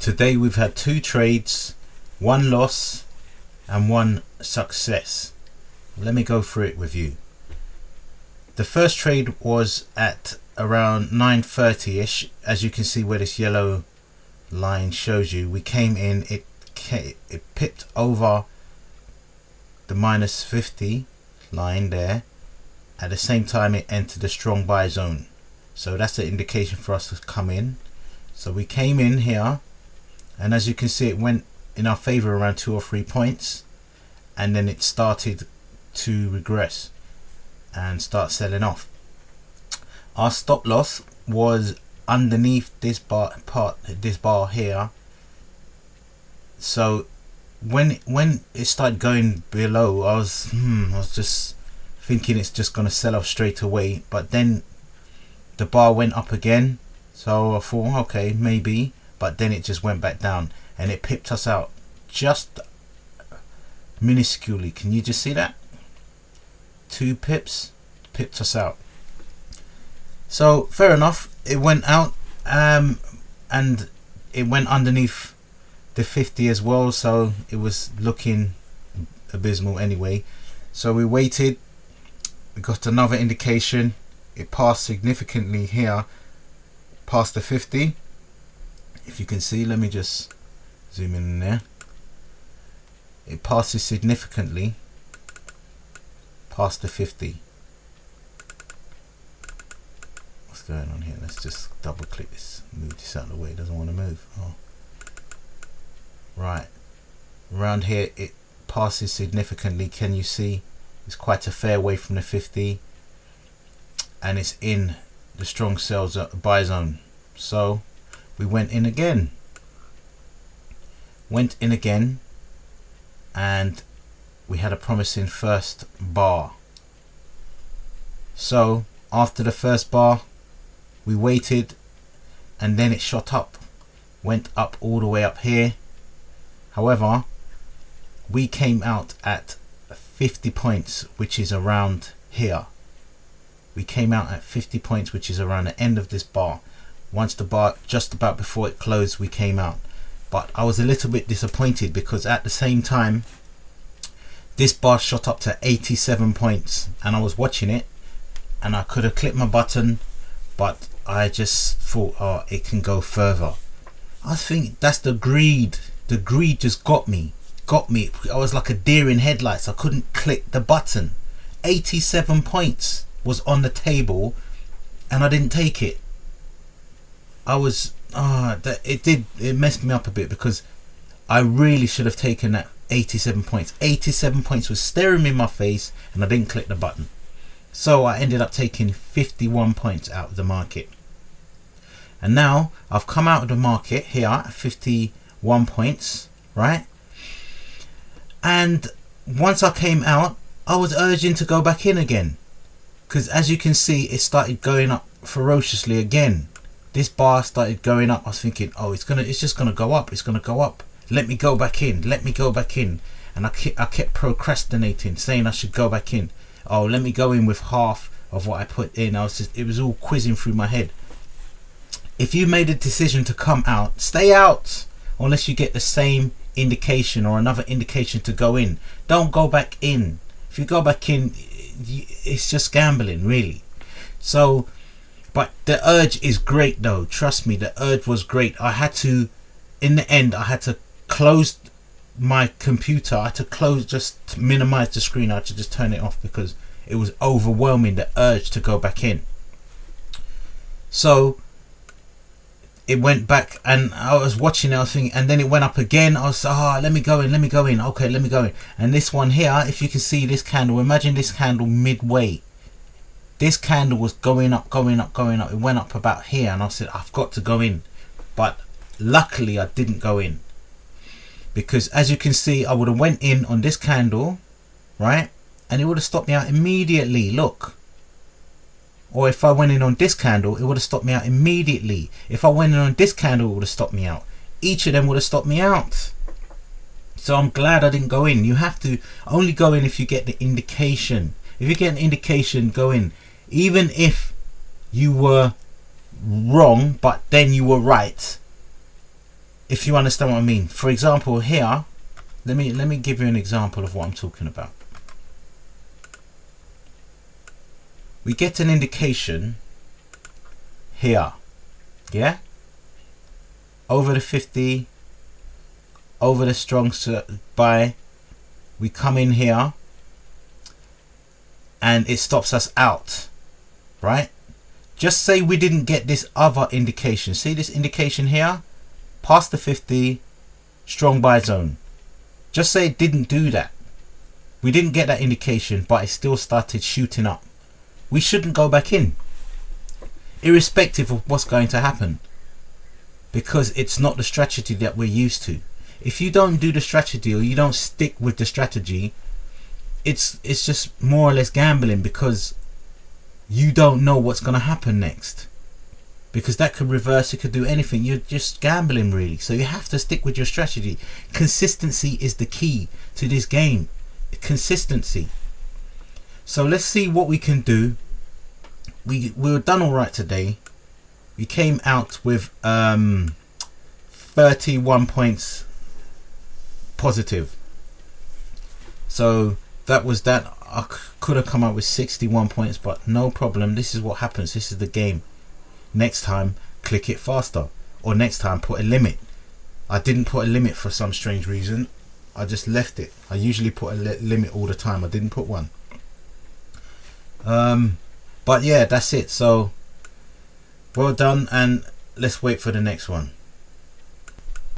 Today we've had 2 trades, 1 loss and 1 success. Let me go through it with you. The first trade was at around 9:30ish. As you can see where this yellow line shows you, we came in, it pipped over the -50 line there. At the same time it entered the strong buy zone, so that's the indication for us to come in. So we came in here, and as you can see it went in our favor around 2 or 3 points, and then it started to regress and start selling off. Our stop loss was underneath this bar here. So when it started going below, I was just thinking it's just gonna sell off straight away, but then the bar went up again, so I thought okay, maybe, but then it just went back down and it pipped us out just minusculely. Can you just see that? 2 pips pipped us out. So fair enough, it went out and it went underneath the 50 as well, so it was looking abysmal anyway. So we waited, we got another indication, it passed significantly here past the 50. If you can see, let me just zoom in there. It passes significantly past the 50. What's going on here? Let's just double click this, move this out of the way, it doesn't want to move. Oh. Right, around here it passes significantly. Can you see? It's quite a fair way from the 50, and it's in the strong sales buy zone. So we went in again, and we had a promising first bar. So after the first bar we waited, and then it shot up, went up all the way up here. However, we came out at 50 points, which is around here. We came out at 50 points, which is around the end of this bar. Once the bar, just about before it closed, we came out. But I was a little bit disappointed because at the same time this bar shot up to 87 points, and I was watching it and I could have clicked my button, but I just thought, oh, it can go further. I think that's the greed. The greed just got me. I was like a deer in headlights. I couldn't click the button. 87 points was on the table and I didn't take it. I was it messed me up a bit, because I really should have taken that 87 points. 87 points was staring me in my face and I didn't click the button. So I ended up taking 51 points out of the market. And now I've come out of the market here at 51 points, right? And once I came out, I was urging to go back in again, because as you can see it started going up ferociously again. This bar started going up. I was thinking, oh, it's just gonna go up, it's gonna go up, let me go back in, let me go back in. And I kept procrastinating, saying I should go back in. Oh, let me go in with half of what I put in. It was all quizzing through my head. If you made a decision to come out, stay out unless you get the same indication or another indication to go in. Don't go back in. If you go back in, it's just gambling, really. So, but the urge is great though, trust me, the urge was great. I had to, in the end, I had to close my computer. I had to close, just to minimize the screen. I had to just turn it off because it was overwhelming, the urge to go back in. So it went back and I was watching it, I was thinking, and then it went up again. I was let me go in, okay, let me go in. And this one here, if you can see this candle, imagine this candle midway. This candle was going up, it went up about here, and I said I've got to go in. But luckily I didn't go in, because as you can see I would have went in on this candle, right, and it would have stopped me out immediately, look. Or if I went in on this candle, it would have stopped me out immediately. If I went in on this candle, it would have stopped me out. Each of them would have stopped me out. So I'm glad I didn't go in. You have to only go in if you get the indication. If you get an indication, go in. Even if you were wrong, but then you were right, if you understand what I mean. For example, here, let me give you an example of what I'm talking about. We get an indication here, yeah, over the 50, over the strong buy. We come in here and it stops us out, right? Just say we didn't get this other indication. See this indication here, past the 50, strong buy zone. Just say it didn't do that. We didn't get that indication, but it still started shooting up. We shouldn't go back in, irrespective of what's going to happen, because it's not the strategy that we're used to. If you don't do the strategy, or you don't stick with the strategy, it's just more or less gambling, because you don't know what's going to happen next, because that could reverse, it could do anything. You're just gambling really. So you have to stick with your strategy. Consistency is the key to this game. Consistency. So let's see what we can do. We were done all right today. We came out with 31 points positive. So that was that. I could have come out with 61 points, but no problem. This is what happens. This is the game. Next time, click it faster, or next time put a limit. I didn't put a limit for some strange reason. I just left it. I usually put a limit all the time. I didn't put one. But yeah, that's it. So well done, and let's wait for the next one.